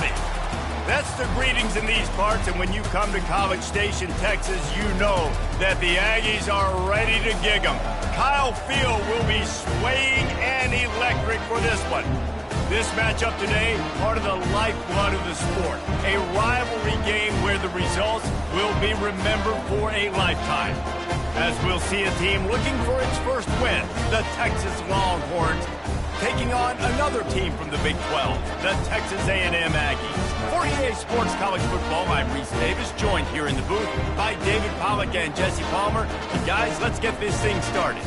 howdy. That's the greetings in these parts, and when you come to College Station, Texas, you know that the Aggies are ready to gig 'em. Kyle Field will be swaying and electric for this one. This matchup today, part of the lifeblood of the sport. A rivalry game where the results will be remembered for a lifetime. As we'll see a team looking for its first win, the Texas Longhorns, taking on another team from the Big 12, the Texas A&M Aggies. For EA Sports College Football, I'm Reese Davis, joined here in the booth by David Pollack and Jesse Palmer. And guys, let's get this thing started.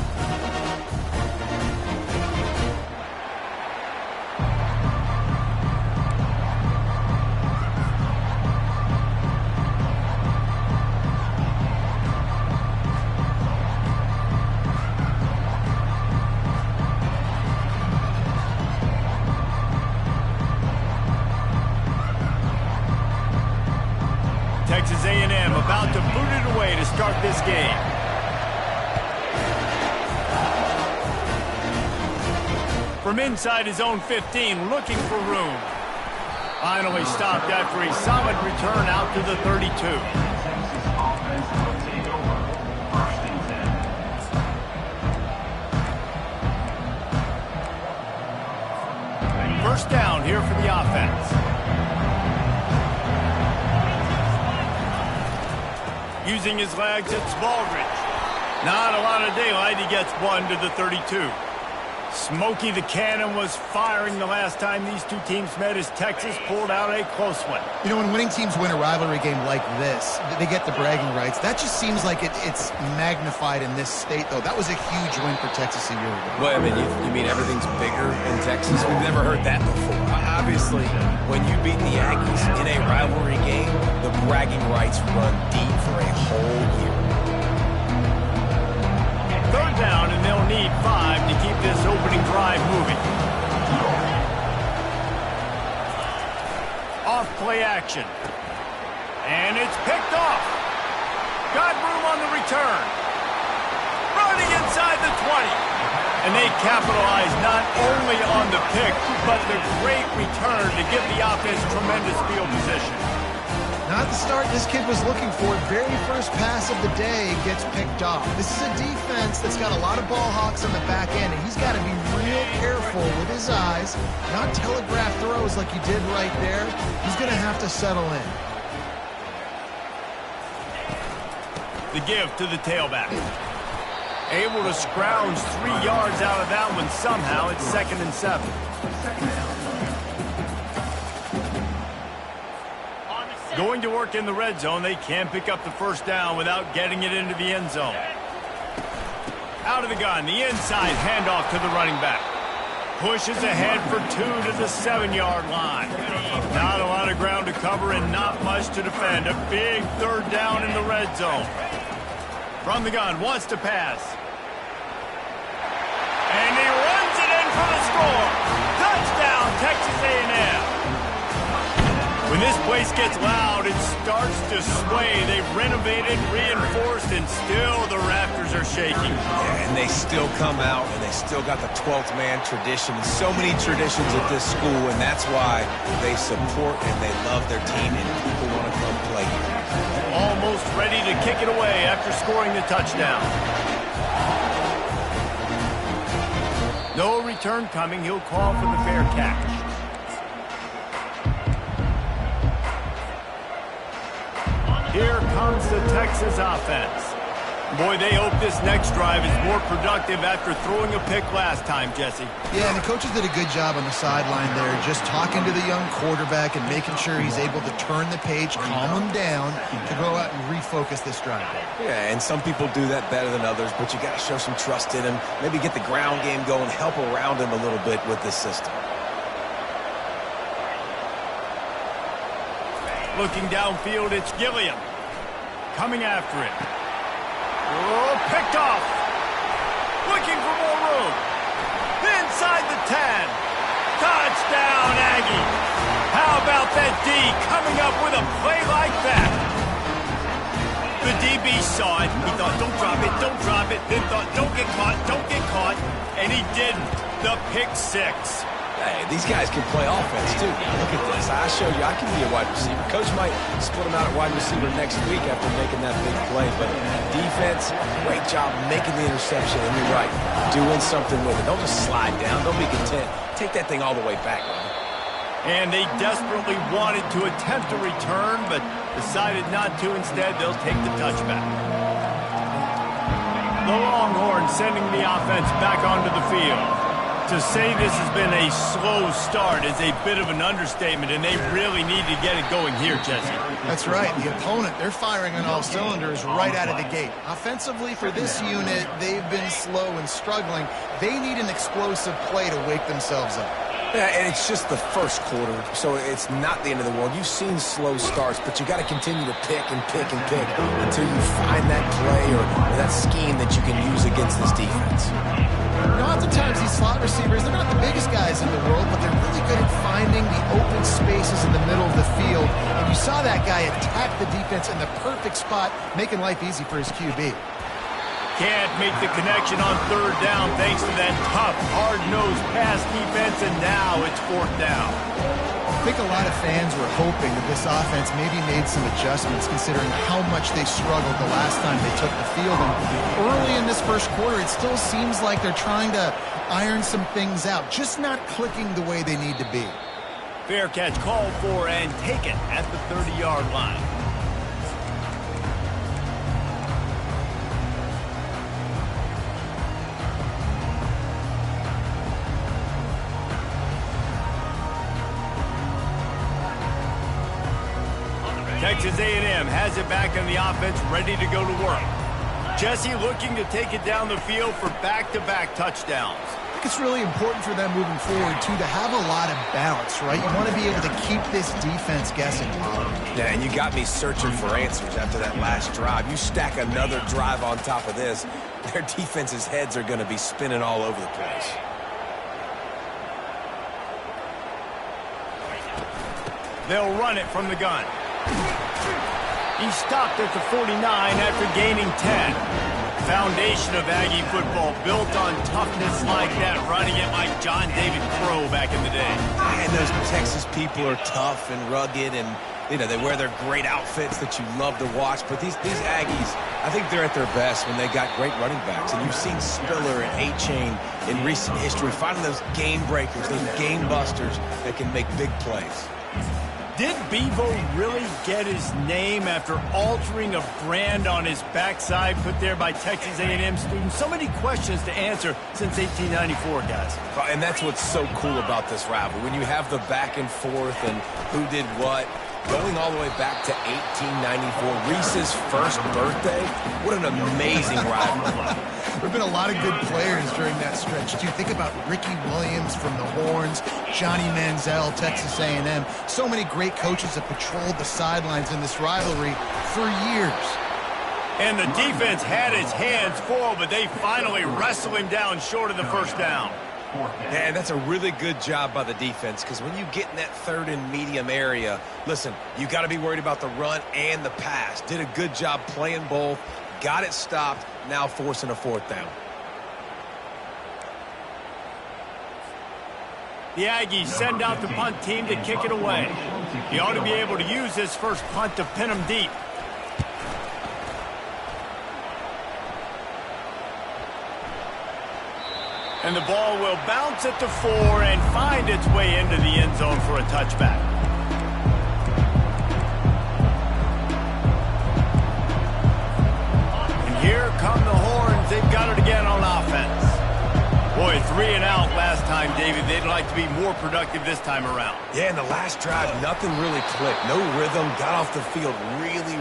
Texas A&M about to boot it away to start this game. From inside his own 15, looking for room. Finally stopped after a solid return out to the 32. First down here for the offense. Using his legs, it's Baldridge. Not a lot of daylight. He gets one to the 32. Smokey the Cannon was firing the last time these two teams met as Texas pulled out a close one. You know, when winning teams win a rivalry game like this, they get the bragging rights. That just seems like it's magnified in this state, though. That was a huge win for Texas a year ago. Well, I mean, you mean everything's bigger in Texas? We've never heard that before. Obviously, when you beat the Aggies in a rivalry game, the bragging rights run deep for a whole year. Third down, and they'll need 5 to keep this opening drive moving. Off play action. And it's picked off. Got room on the return. Running inside the 20. And they capitalize not only on the pick, but the great return to give the offense tremendous field position. Not the start this kid was looking for. Very first pass of the day gets picked off. This is a defense that's got a lot of ball hawks on the back end, and he's got to be real careful with his eyes, not telegraph throws like he did right there. He's going to have to settle in. The give to the tailback. Able to scrounge 3 yards out of that one somehow. It's 2nd and 7. Going to work in the red zone. They can't pick up the first down without getting it into the end zone. Out of the gun, the inside handoff to the running back. Pushes ahead for 2 to the 7-yard line. Not a lot of ground to cover and not much to defend. A big third down in the red zone. From the gun, wants to pass. And he runs it in for the score. Touchdown, Texas A&M. When this place gets loud, it starts to sway. They've renovated, reinforced, and still the rafters are shaking. Yeah, and they still come out, and they still got the 12th man tradition. And so many traditions at this school, and that's why they support and they love their team, and people want to come play here. Almost ready to kick it away after scoring the touchdown. No return coming. He'll call for the fair catch. Here comes the Texas offense. Boy, they hope this next drive is more productive after throwing a pick last time, Jesse. Yeah, and the coaches did a good job on the sideline there, just talking to the young quarterback and making sure he's able to turn the page, calm him down, to go out and refocus this drive. Yeah, and some people do that better than others, but you got to show some trust in him, maybe get the ground game going, help around him a little bit with this system. Looking downfield, it's Gilliam. Coming after it. Oh, picked off. Looking for more room. Inside the 10. Touchdown, Aggie. How about that D coming up with a play like that? The DB saw it. He thought, don't drop it, don't drop it. Then thought, don't get caught, don't get caught. And he didn't. The pick 6. Hey, these guys can play offense, too. Now, look at this. I show you I can be a wide receiver. Coach might split him out at wide receiver next week after making that big play. But defense, great job making the interception. And you're right, doing something with it. Don't just slide down. Don't be content. Take that thing all the way back, man. And they desperately wanted to attempt a return, but decided not to. Instead, they'll take the touchback. The Longhorns sending the offense back onto the field. To say this has been a slow start is a bit of an understatement, and they really need to get it going here, Jesse. That's right. The opponent, they're firing on all cylinders right out of the gate. Offensively, for this unit, they've been slow and struggling. They need an explosive play to wake themselves up. Yeah, and it's just the first quarter, so it's not the end of the world. You've seen slow starts, but you got to continue to pick and pick and pick until you find that play or that scheme that you can use against this defense. Oftentimes these slot receivers, they're not the biggest guys in the world, but they're really good at finding the open spaces in the middle of the field. And you saw that guy attack the defense in the perfect spot, making life easy for his QB. Can't make the connection on third down thanks to that tough, hard-nosed pass defense, and now it's fourth down. I think a lot of fans were hoping that this offense maybe made some adjustments considering how much they struggled the last time they took the field. And early in this first quarter, it still seems like they're trying to iron some things out, just not clicking the way they need to be. Fair catch called for and taken at the 30-yard line. Texas A&M has it back on the offense, ready to go to work. Jesse looking to take it down the field for back-to-back touchdowns. I think it's really important for them moving forward, too, to have a lot of balance, right? You want to be able to keep this defense guessing. Yeah, and you got me searching for answers after that last drive. You stack another drive on top of this, their defense's heads are going to be spinning all over the place. They'll run it from the gun. He stopped at the 49 after gaining 10. Foundation of Aggie football built on toughness like that, running it like John David Crow back in the day. And those Texas people are tough and rugged, and you know they wear their great outfits that you love to watch. But these Aggies, I think they're at their best when they got great running backs. And you've seen Spiller and A-Chain in recent history finding those game breakers, those game busters that can make big plays. Did Bevo really get his name after altering a brand on his backside put there by Texas A&M students? So many questions to answer since 1894, guys. And that's what's so cool about this rivalry. When you have the back and forth and who did what, going all the way back to 1894, Reese's first birthday, what an amazing rivalry. There have been a lot of good players during that stretch, too. Think about Ricky Williams from the Horns, Johnny Manziel, Texas A&M. So many great coaches have patrolled the sidelines in this rivalry for years. And the defense had his hands full, but they finally wrestle him down short of the first down. Yeah, that's a really good job by the defense, because when you get in that third and medium area, listen, you got to be worried about the run and the pass. Did a good job playing both, got it stopped, now forcing a fourth down. The Aggies send out the punt team to kick it away. He ought to be able to use this first punt to pin him deep. And the ball will bounce at the 4 and find its way into the end zone for a touchback. And here come the Horns. They've got it again on offense. Boy, 3 and out last time, David. They'd like to be more productive this time around. Yeah, in the last drive, nothing really clicked. No rhythm, got off the field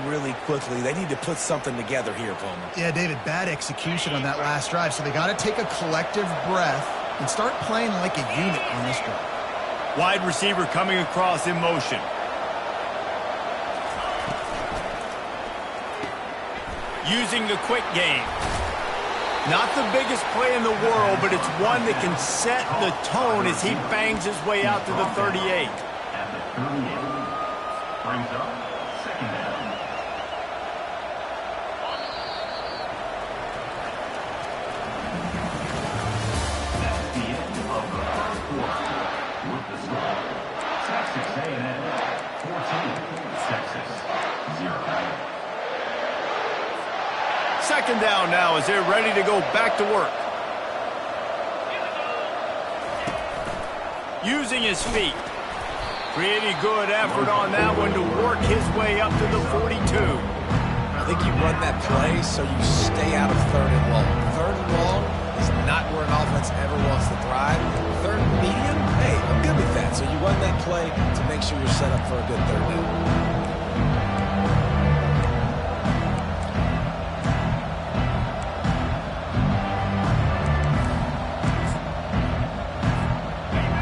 really quickly. They need to put something together here, Palmer. Yeah, David, bad execution on that last drive, so they got to take a collective breath and start playing like a unit on this drive. Wide receiver coming across in motion. Using the quick game. Not the biggest play in the world, but it's one that can set the tone as he bangs his way out to the 38. At the 38, brings up second down. That's the end of the first quarter. second down now as they're ready to go back to work. Using his feet. Pretty good effort on that one to work his way up to the 42. I think you run that play so you stay out of third and long. Third and long is not where an offense ever wants to thrive. Third and medium, hey, I'm good with that. So you run that play to make sure you're set up for a good third down.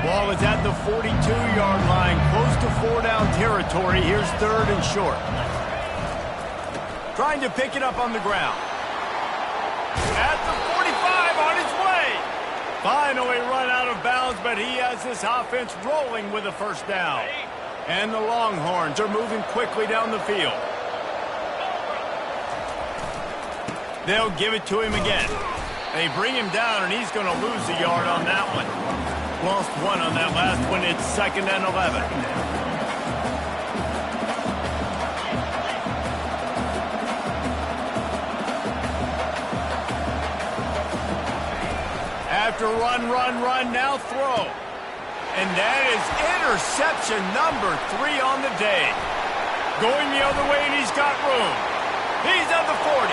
Ball is at the 42-yard line, close to 4-down territory. Here's third and short. Trying to pick it up on the ground. At the 45, on his way. Finally run out of bounds, but he has this offense rolling with a first down. And the Longhorns are moving quickly down the field. They'll give it to him again. They bring him down, and he's going to lose a yard on that one. Lost one on that last one. It's 2nd and 11. After run, now throw. And that is interception number 3 on the day. Going the other way, and he's got room. He's at the 40.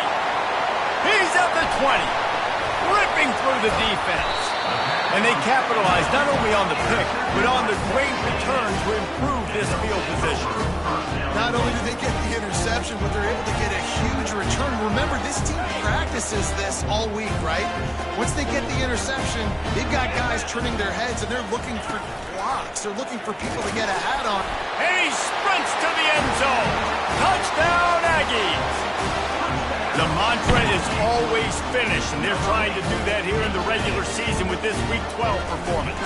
He's at the 20. Ripping through the defense. And they capitalize not only on the pick, but on the great return to improve this field position. Not only do they get the interception, but they're able to get a huge return. Remember, this team practices this all week, right? Once they get the interception, they've got guys turning their heads, and they're looking for blocks. They're looking for people to get a hat on. And he sprints to the end zone. Touchdown, Aggies! The mantra is always finish, and they're trying to do that here in the regular season with this Week 12 performance.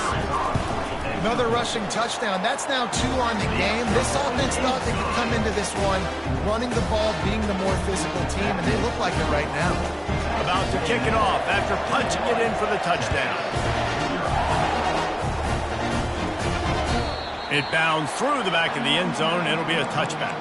Another rushing touchdown. That's now 2 on the game. This offense thought they could come into this one running the ball, being the more physical team, and they look like it right now. About to kick it off after punching it in for the touchdown. It bounds through the back of the end zone. It'll be a touchback.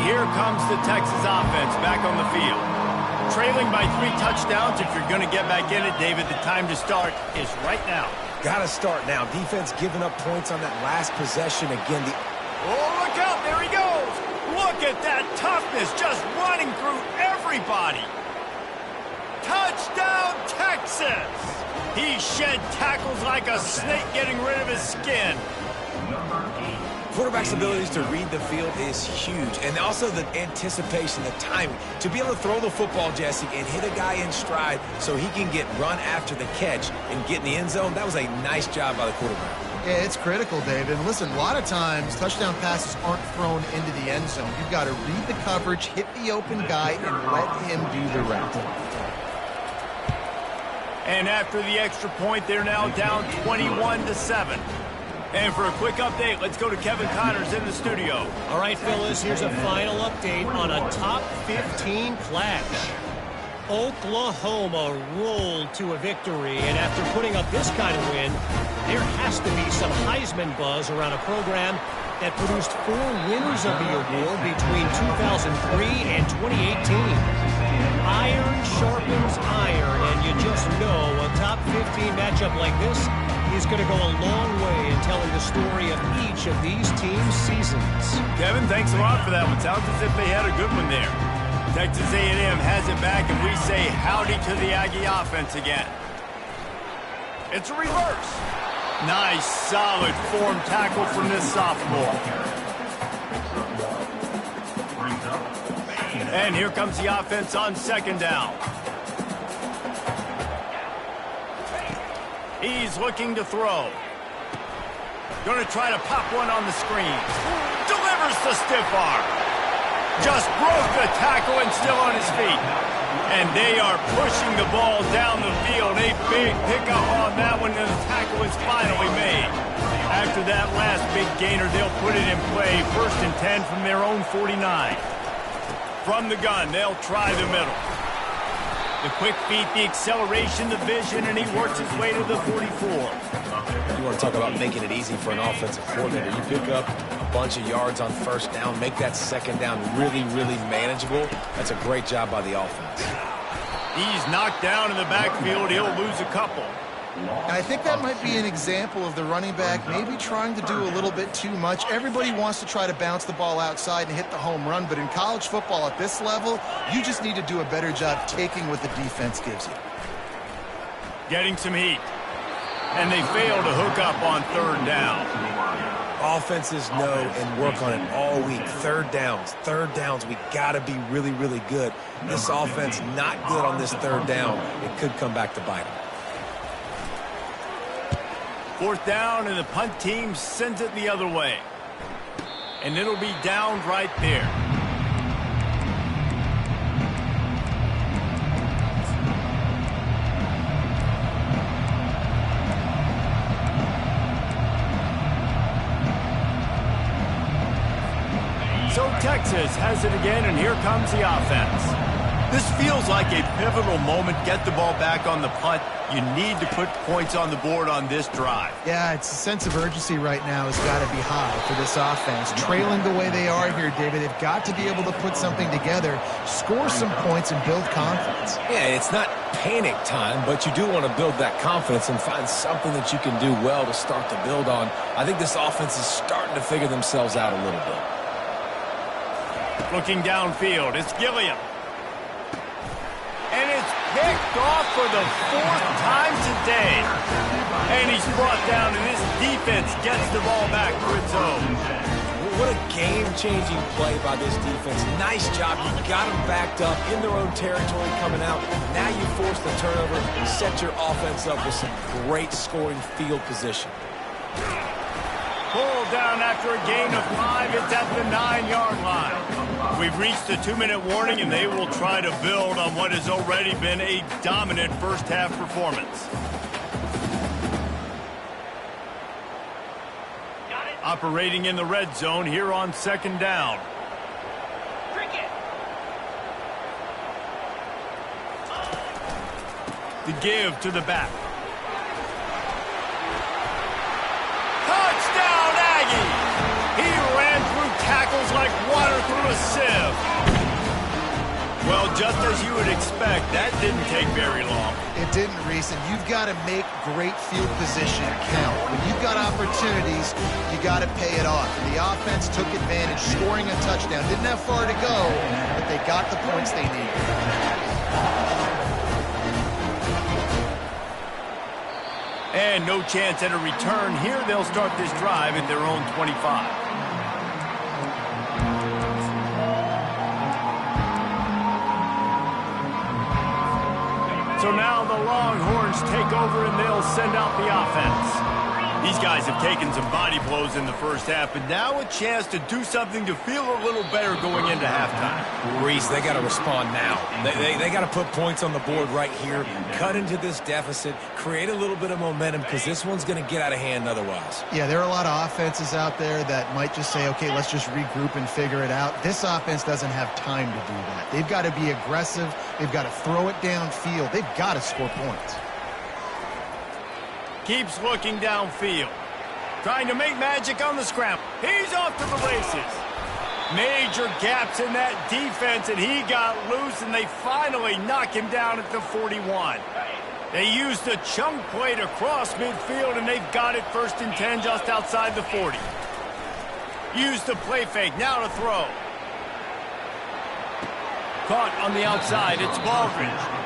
Here comes the Texas offense back on the field. Trailing by 3 touchdowns. If you're going to get back in it, David, the time to start is right now. Got to start now. Defense giving up points on that last possession. Again, oh, look out. There he goes. Look at that toughness just running through everybody. Touchdown, Texas. He shed tackles like a snake getting rid of his skin. Quarterback's abilities to read the field is huge, and also the anticipation, the timing. To be able to throw the football, Jesse, and hit a guy in stride so he can get run after the catch and get in the end zone, that was a nice job by the quarterback. Yeah, it's critical, David. And listen, a lot of times touchdown passes aren't thrown into the end zone. You've got to read the coverage, hit the open guy, and let him do the rest. And after the extra point, they're now down 21-7. And for a quick update, let's go to Kevin Connors in the studio. All right, Phyllis, here's a final update on a top 15 clash. Oklahoma rolled to a victory, and after putting up this kind of win, there has to be some Heisman buzz around a program that produced 4 winners of the award between 2003 and 2018. Iron sharpens iron, and you just know a top 15 matchup like this is going to go a long way in telling the story of each of these teams' seasons. Kevin, thanks a lot for that one. Sounds as if they had a good one there. Texas A&M has it back, and we say howdy to the Aggie offense again. It's a reverse. Nice, solid form tackle from this sophomore. And here comes the offense on 2nd down. He's looking to throw. Going to try to pop one on the screen. Delivers the stiff arm. Just broke the tackle and still on his feet. And they are pushing the ball down the field. A big pickup on that one, and the tackle is finally made. After that last big gainer, they'll put it in play. 1st and 10 from their own 49. From the gun, they'll try the middle. The quick feet, the acceleration, the vision, and he works his way to the 44. You want to talk about making it easy for an offensive coordinator. You pick up a bunch of yards on first down, make that second down really, really manageable. That's a great job by the offense. He's knocked down in the backfield. He'll lose a couple. And I think that might be an example of the running back maybe trying to do a little bit too much. Everybody wants to try to bounce the ball outside and hit the home run, but in college football at this level, you just need to do a better job taking what the defense gives you. Getting some heat. And they fail to hook up on third down. Offenses know and work on it all week. Third downs, we got to be really, really good. This offense not good on this third down. It could come back to bite them. Fourth down, and the punt team sends it the other way. And it'll be downed right there. So Texas has it again, and here comes the offense. This feels like a pivotal moment. Get the ball back on the punt. You need to put points on the board on this drive. Yeah, it's a sense of urgency right now has got to be high for this offense. Trailing the way they are here, David, they've got to be able to put something together, score some points, and build confidence. Yeah, it's not panic time, but you do want to build that confidence and find something that you can do well to start to build on. I think this offense is starting to figure themselves out a little bit. Looking downfield, it's Gilliam. And it's picked off for the fourth time today. And he's brought down, and this defense gets the ball back for its own. What a game-changing play by this defense. Nice job. You got them backed up in their own territory coming out. Now you force the turnover and set your offense up with some great scoring field position. Pulled down after a gain of 5. It's at the 9-yard line. We've reached the 2-minute warning, and they will try to build on what has already been a dominant first-half performance. Operating in the red zone here on second down. The give to the back. Touchdown, Aggie! He ran through tackles like water through a sieve. Well, just as you would expect, that didn't take very long. It didn't, Reese, and you've got to make great field position count. When you've got opportunities, you got to pay it off. And the offense took advantage, scoring a touchdown. Didn't have far to go, but they got the points they needed. And no chance at a return here. They'll start this drive at their own 25. So now the Longhorns take over, and they'll send out the offense. These guys have taken some body blows in the first half, but now a chance to do something to feel a little better going into halftime. Reese, they got to respond now. They got to put points on the board right here, cut into this deficit, create a little bit of momentum, because this one's going to get out of hand otherwise. Yeah, there are a lot of offenses out there that might just say, okay, let's just regroup and figure it out. This offense doesn't have time to do that. They've got to be aggressive. They've got to throw it downfield. They've got to score points. Keeps looking downfield. Trying to make magic on the scramble. He's off to the races. Major gaps in that defense, and he got loose, and they finally knock him down at the 41. They used a chunk play to cross midfield, and they've got it 1st and 10 just outside the 40. Used the play fake. Now to throw. Caught on the outside. It's Baldridge.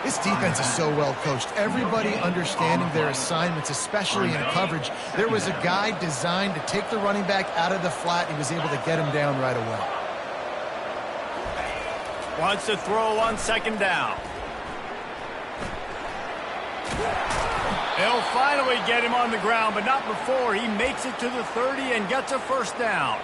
This defense is so well coached. Everybody understanding their assignments, especially in coverage. There was a guy designed to take the running back out of the flat. He was able to get him down right away. Wants to throw on second down. They'll finally get him on the ground, but not before he makes it to the 30 and gets a first down.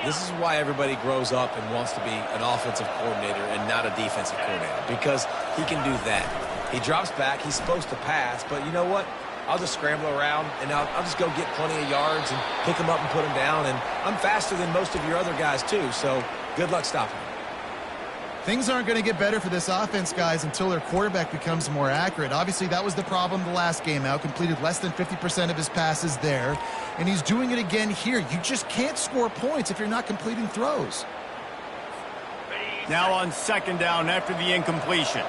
This is why everybody grows up and wants to be an offensive coordinator and not a defensive coordinator, because he can do that. He drops back. He's supposed to pass, but you know what? I'll just scramble around, and I'll just go get plenty of yards and pick him up and put him down, and I'm faster than most of your other guys, too, so good luck stopping him. Things aren't going to get better for this offense, guys, until their quarterback becomes more accurate. Obviously, that was the problem the last game out. Completed less than 50% of his passes there, and he's doing it again here. You just can't score points if you're not completing throws. Now on second down after the incompletion.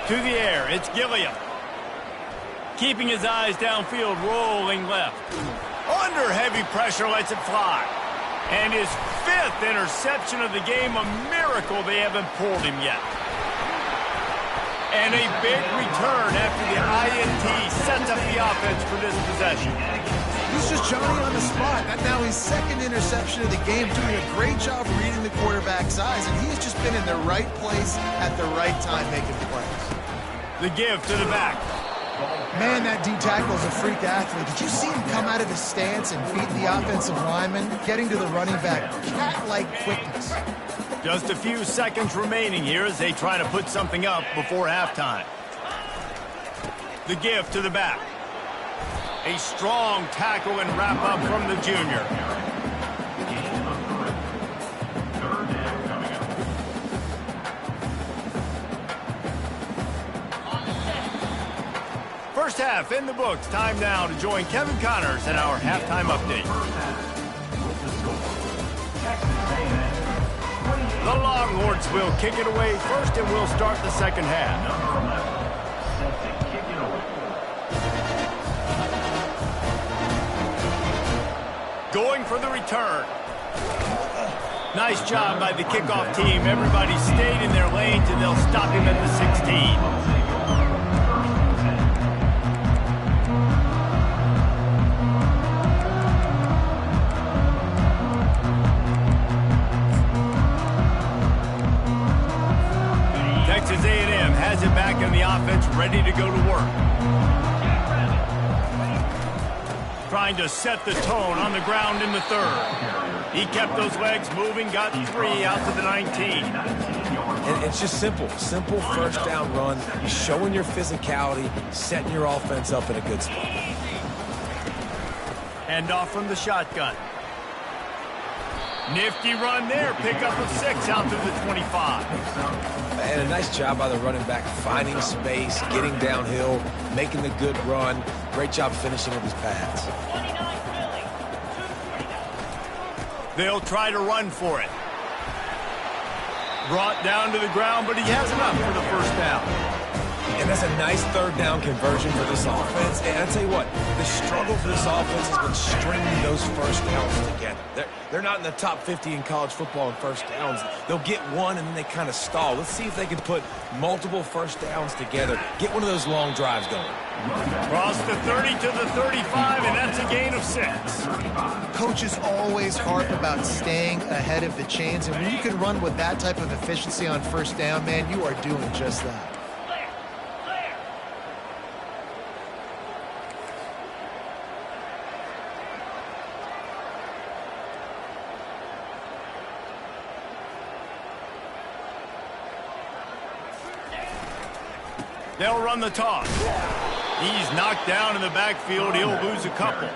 To the air, it's Gilliam. Keeping his eyes downfield, rolling left. Under heavy pressure, lets it fly. And his 5th interception of the game, a miracle they haven't pulled him yet. And a big return after the INT sets up the offense for this possession. He's just Johnny on the spot. And now his 2nd interception of the game, doing a great job reading the quarterback's eyes, and he's just been in the right place at the right time making plays. The give to the back. Man, that D-tackle is a freak athlete. Did you see him come out of his stance and beat the offensive lineman, getting to the running back? Cat-like quickness. Just a few seconds remaining here as they try to put something up before halftime. The give to the back. A strong tackle and wrap-up from the junior. First half in the books. Time now to join Kevin Connors in our halftime update. The Longhorns will kick it away first, and we'll start the second half. Going for the return. Nice job by the kickoff team. Everybody stayed in their lanes, and they'll stop him at the 16. Texas A&M has it back in the offense, ready to go to work. Trying to set the tone on the ground in the 3rd. He kept those legs moving, got 3 out to the 19. And it's just simple first down run, showing your physicality, setting your offense up in a good spot. Hand off from the shotgun. Nifty run there, pickup of 6 out to the 25. And a nice job by the running back, finding space, getting downhill, making the good run. Great job finishing with his pads. They'll try to run for it. Brought down to the ground, but he has enough for the first down. And that's a nice 3rd down conversion for this offense. And I tell you what, the struggle for this offense has been stringing those first downs together. They're not in the top 50 in college football in first downs. They'll get one, and then they kind of stall. Let's see if they can put multiple first downs together, get one of those long drives going. Cross the 30 to the 35, and that's a gain of 6. Coaches always harp about staying ahead of the chains, and when you can run with that type of efficiency on first down, man, you are doing just that. They'll run the toss. He's knocked down in the backfield. He'll lose a couple.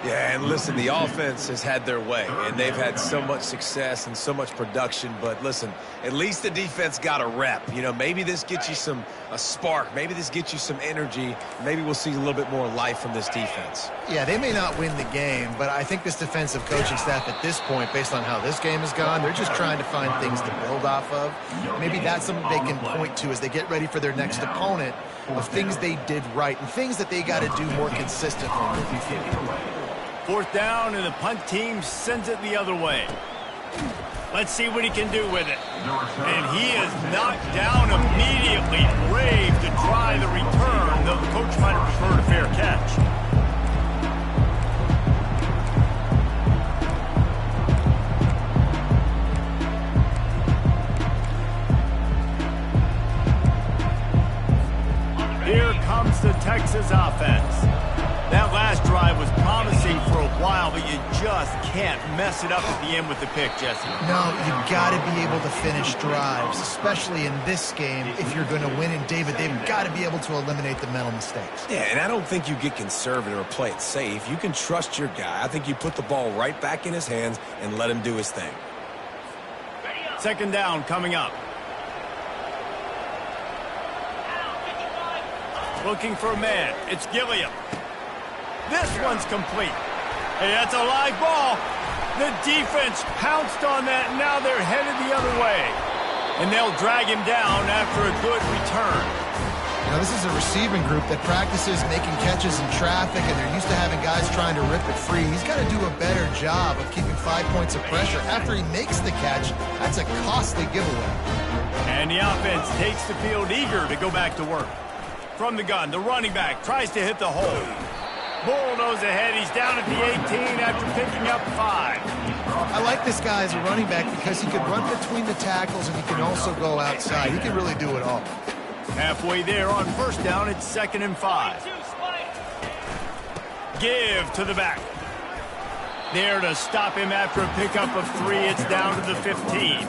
Yeah, and listen, the offense has had their way, and they've had so much success and so much production. But listen, at least the defense got a rep. You know, maybe this gets you a spark. Maybe this gets you some energy. Maybe we'll see a little bit more life from this defense. Yeah, they may not win the game, but I think this defensive coaching staff at this point, based on how this game has gone, they're just trying to find things to build off of. Maybe that's something they can point to as they get ready for their next opponent, of things they did right and things that they got to do more consistently moving forward. 4th down, and the punt team sends it the other way. Let's see what he can do with it. And he is knocked down immediately, brave to try the return, though the coach might have preferred a fair catch. Here comes the Texas offense. That last drive was promising for a while, but you just can't mess it up at the end with the pick, Jesse. No, you've got to be able to finish drives, especially in this game. If you're going to win, and David, they've got to be able to eliminate the mental mistakes. Yeah, and I don't think you get conservative or play it safe. You can trust your guy. I think you put the ball right back in his hands and let him do his thing. Second down coming up. Looking for a man. It's Gilliam. This one's complete. Hey, that's a live ball. The defense pounced on that, and now they're headed the other way. And they'll drag him down after a good return. Now, this is a receiving group that practices making catches in traffic, and they're used to having guys trying to rip it free. He's got to do a better job of keeping 5 points of pressure. After he makes the catch, that's a costly giveaway. And the offense takes the field eager to go back to work. From the gun, the running back tries to hit the hole. Bullnose ahead. He's down at the 18 after picking up 5. I like this guy as a running back because he can run between the tackles and he can also go outside. He can really do it all. Halfway there on first down, it's 2nd and 5. Give to the back. There to stop him after a pickup of 3. It's down to the 15.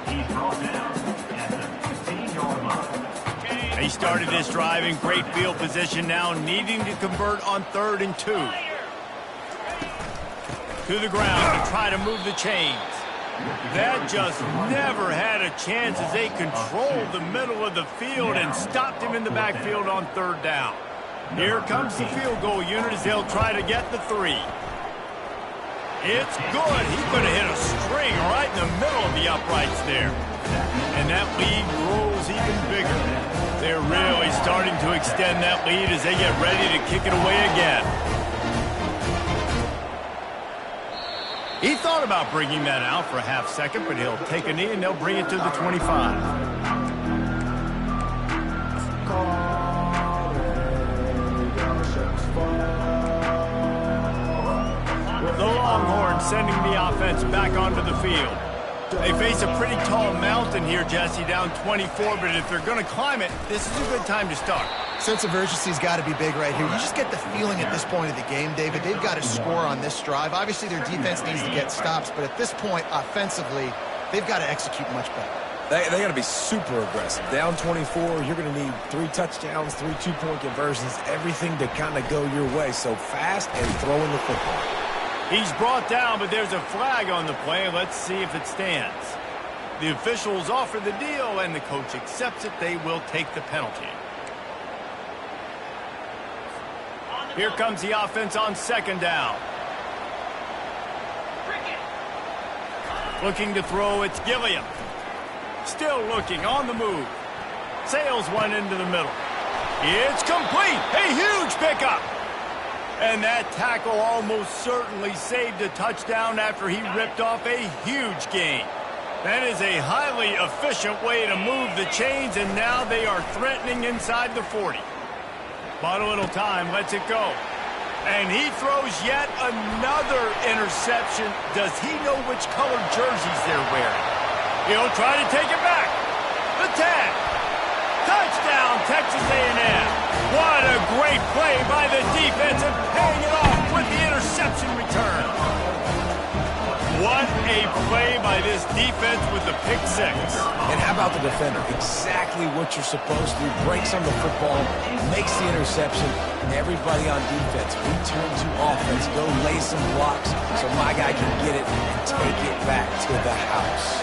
He's brought down at the 15-yard line. He started this drive in great field position, now needing to convert on 3rd and 2. To the ground to try to move the chains. That just never had a chance as they controlled the middle of the field and stopped him in the backfield on 3rd down. Here comes the field goal unit as they'll try to get the 3. It's good. He could have hit a string right in the middle of the uprights there. And that lead grows even bigger. They're really starting to extend that lead as they get ready to kick it away again. He thought about bringing that out for a half second, but he'll take a knee and they'll bring it to the 25. The Longhorns sending the offense back onto the field. They face a pretty tall mountain here, Jesse, down 24, but if they're going to climb it, this is a good time to start. Sense of urgency's got to be big right here. You just get the feeling at this point of the game, David, they've got to score on this drive. Obviously, their defense needs to get stops, but at this point, offensively, they've got to execute much better. They got to be super aggressive. Down 24, you're going to need 3 touchdowns, 3 two-point conversions, everything to kind of go your way. So fast and throwing the football. He's brought down, but there's a flag on the play. Let's see if it stands. The officials offer the deal, and the coach accepts it. They will take the penalty. Here comes the offense on 2nd down. Looking to throw, it's Gilliam. Still looking, on the move. Sails one into the middle. It's complete. A huge pickup. And that tackle almost certainly saved a touchdown after he ripped off a huge gain. That is a highly efficient way to move the chains, and now they are threatening inside the 40. But a little time, lets it go. And he throws yet another interception. Does he know which colored jerseys they're wearing? He'll try to take it back. The tag. Touchdown, Texas A&M. What a great play by the defense and paying it off with the interception return. What a play by this defense with the pick 6. And how about the defender? Exactly what you're supposed to do. Breaks on the football, makes the interception. Everybody on defense, return to offense. Go lay some blocks so my guy can get it and take it back to the house.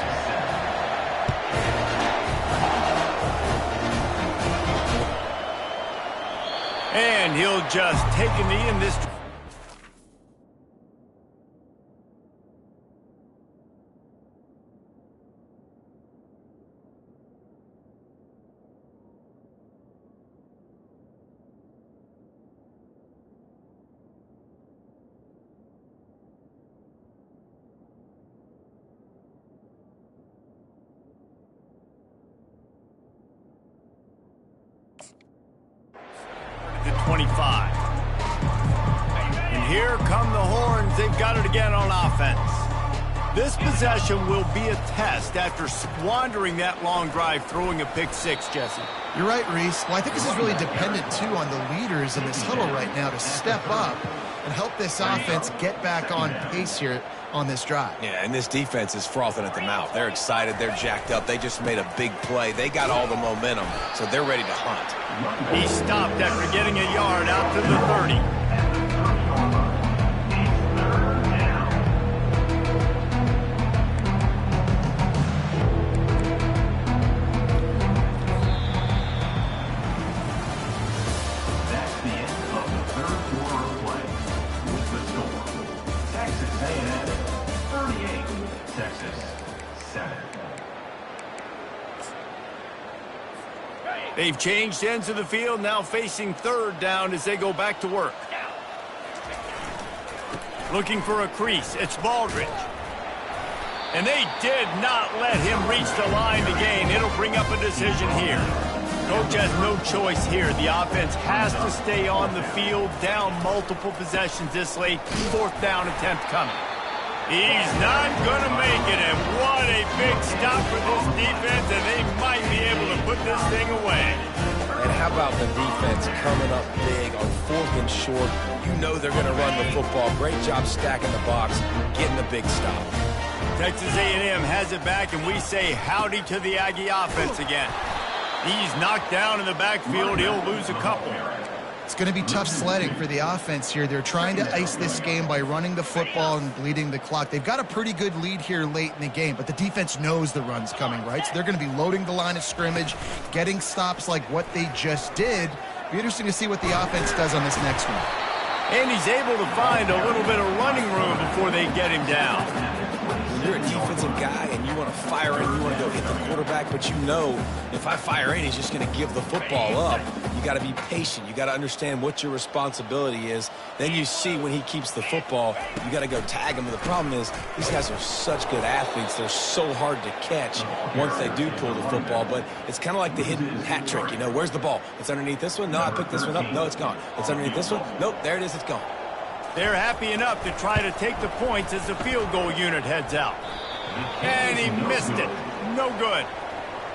And he'll just take a knee in this. The 25. And here come the Horns. They've got it again on offense. This possession will be a test after squandering that long drive, throwing a pick 6, Jesse. You're right, Reese. Well, I think this is really dependent, too, on the leaders in this huddle right now to step up and help this offense get back on pace here on this drive. Yeah, and this defense is frothing at the mouth. They're excited. They're jacked up. They just made a big play. They got all the momentum, so they're ready to hunt. He stopped after getting a yard out to the 30. Texas, 7. They've changed ends of the field, now facing third down as they go back to work. Looking for a crease. It's Baldridge. And they did not let him reach the line to gain. It'll bring up a decision here. Coach has no choice here. The offense has to stay on the field, down multiple possessions this late. Fourth down attempt coming. He's not going to make it, and what a big stop for this defense, and they might be able to put this thing away. And how about the defense coming up big on 4th and short? You know they're going to run the football. Great job stacking the box, getting the big stop. Texas A&M has it back, and we say howdy to the Aggie offense again. He's knocked down in the backfield. He'll lose a couple. It's going to be tough sledding for the offense here. They're trying to ice this game by running the football and bleeding the clock. They've got a pretty good lead here late in the game, but the defense knows the run's coming, right? So they're going to be loading the line of scrimmage, getting stops like what they just did. Be interesting to see what the offense does on this next one. And he's able to find a little bit of running room before they get him down. When you're a defensive guy and you want to fire in, you want to go hit the quarterback, but you know if I fire in, he's just going to give the football up. You got to be patient. You got to understand what your responsibility is. Then you see when he keeps the football, you got to go tag him. But the problem is these guys are such good athletes. They're so hard to catch once they do pull the football. But it's kind of like the hidden hat trick. You know, where's the ball? It's underneath this one. No, I picked this one up. No, it's gone. It's underneath this one. Nope, there it is. It's gone. They're happy enough to try to take the points as the field goal unit heads out. And he missed it. No good.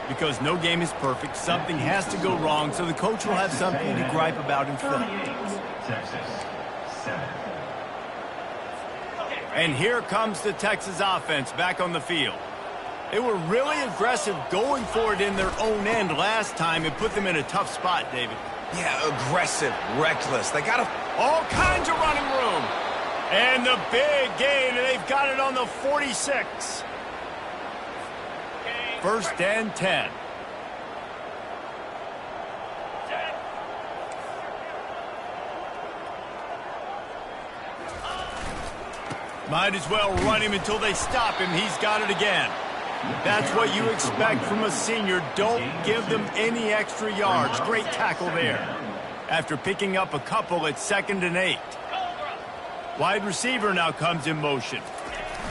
Because no game is perfect, something has to go wrong, so the coach will have something to gripe about in film. Texas, 7. And here comes the Texas offense back on the field. They were really aggressive going for it in their own end last time and put them in a tough spot, David. Yeah, aggressive, reckless. They got all kinds of running room. And the big gain, and they've got it on the 46. First and 10. Might as well run him until they stop him. He's got it again. That's what you expect from a senior. Don't give them any extra yards. Great tackle there. After picking up a couple, it's 2nd and 8. Wide receiver now comes in motion.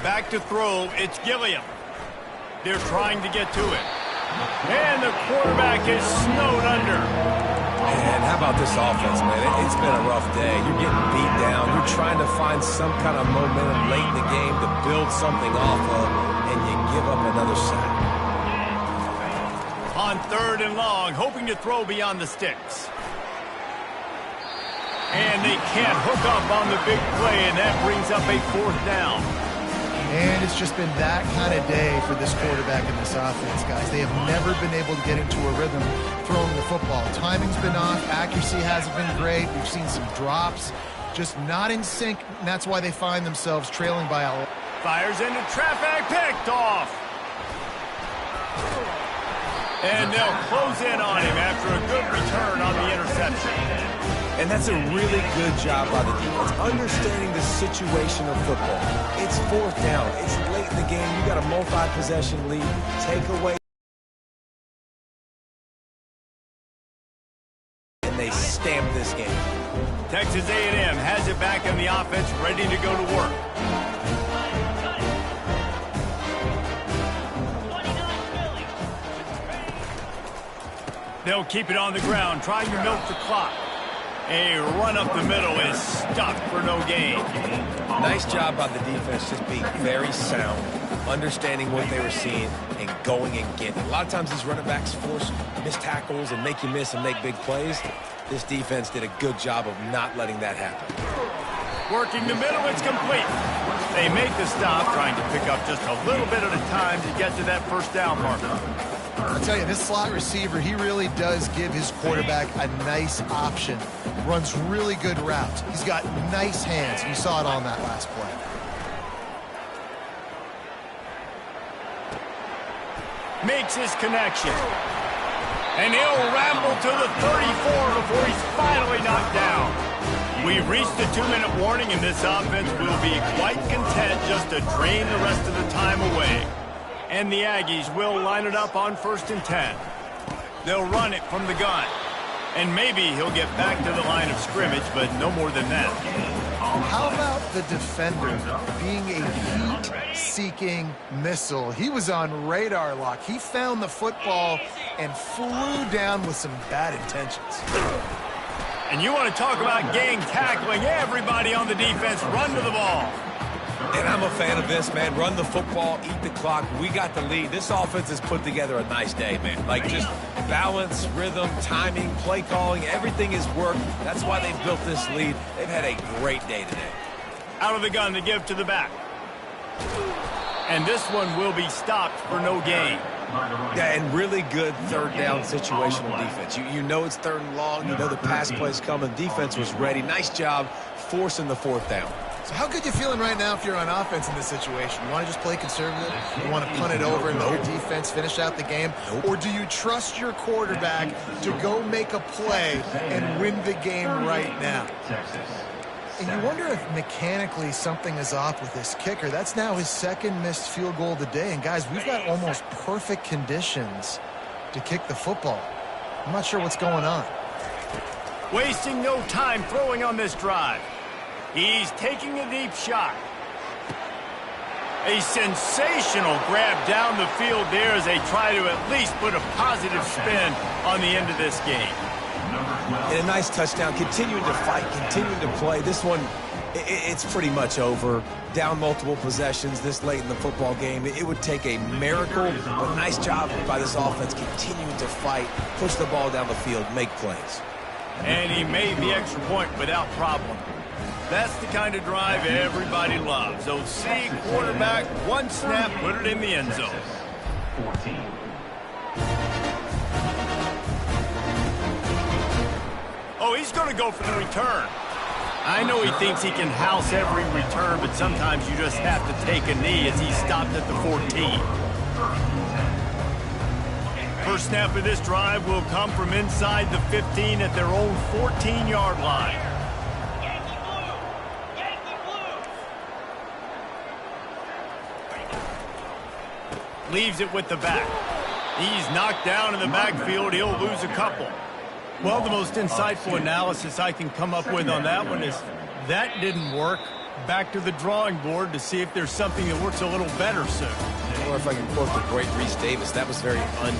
Back to throw, it's Gilliam. They're trying to get to it. And the quarterback is snowed under. And how about this offense, man? It's been a rough day. You're getting beat down. You're trying to find some kind of momentum late in the game to build something off of, and you give up another sack. On 3rd and long, hoping to throw beyond the sticks. And they can't hook up on the big play, and that brings up a 4th down. And it's just been that kind of day for this quarterback and this offense, guys. They have never been able to get into a rhythm throwing the football. Timing's been off. Accuracy hasn't been great. We've seen some drops. Just not in sync, and that's why they find themselves trailing by a lot. Fires into traffic, picked off. And they'll close in on him after a good return on the interception. And that's a really good job by the defense, understanding the situation of football. It's 4th down. It's late in the game. You got a multi-possession lead. Take away. And they stamp this game. Texas A&M has it back on the offense, ready to go to work. They'll keep it on the ground, trying to milk the clock. A run up the middle is stuck for no gain. Nice job by the defense, just being very sound, understanding what they were seeing, and going and getting it. A lot of times these running backs force missed tackles and make you miss and make big plays. This defense did a good job of not letting that happen. Working the middle, it's complete. They make the stop, trying to pick up just a little bit at a time to get to that 1st down marker. I'll tell you, this slot receiver, he really does give his quarterback a nice option. Runs really good routes. He's got nice hands. You saw it on that last play. Makes his connection. And he'll ramble to the 34 before he's finally knocked down. We've reached the 2-minute warning, and this offense will be quite content just to drain the rest of the time away. And the Aggies will line it up on 1st and 10. They'll run it from the gun. And maybe he'll get back to the line of scrimmage, but no more than that. How about the defender being a heat-seeking missile? He was on radar lock. He found the football and flew down with some bad intentions. And you want to talk about gang tackling, everybody on the defense run to the ball. And I'm a fan of this, man. Run the football, eat the clock. We got the lead. This offense has put together a nice day, man. Like, just balance, rhythm, timing, play calling, everything has worked. That's why they've built this lead. They've had a great day today. Out of the gun to give to the back. And this one will be stopped for no gain. Yeah, and really good third down situational defense. You know it's 3rd and long. You know the pass play's coming. Defense was ready. Nice job forcing the 4th down. So how good you feeling right now if you're on offense in this situation? You want to just play conservative? You want to punt it over and let your defense finish out the game? Or do you trust your quarterback to go make a play and win the game right now? And you wonder if mechanically something is off with this kicker. That's now his 2nd missed field goal of the day. And guys, we've got almost perfect conditions to kick the football. I'm not sure what's going on. Wasting no time throwing on this drive. He's taking a deep shot. A sensational grab down the field there as they try to at least put a positive spin on the end of this game. And a nice touchdown. Continuing to fight, continuing to play. This one, it's pretty much over. Down multiple possessions this late in the football game. It would take a miracle, but nice job by this offense continuing to fight, push the ball down the field, make plays. And he made the extra point without problem. That's the kind of drive everybody loves. OC, quarterback, one snap, put it in the end zone. 14. Oh, he's going to go for the return. I know he thinks he can house every return, but sometimes you just have to take a knee as he stopped at the 14. First snap of this drive will come from inside the 15 at their own 14-yard line. Leaves it with the back. He's knocked down in the backfield. He'll lose a couple. Well, the most insightful analysis I can come up with on that one is that didn't work. Back to the drawing board to see if there's something that works a little better soon. Or if I can quote the great Reese Davis, that was very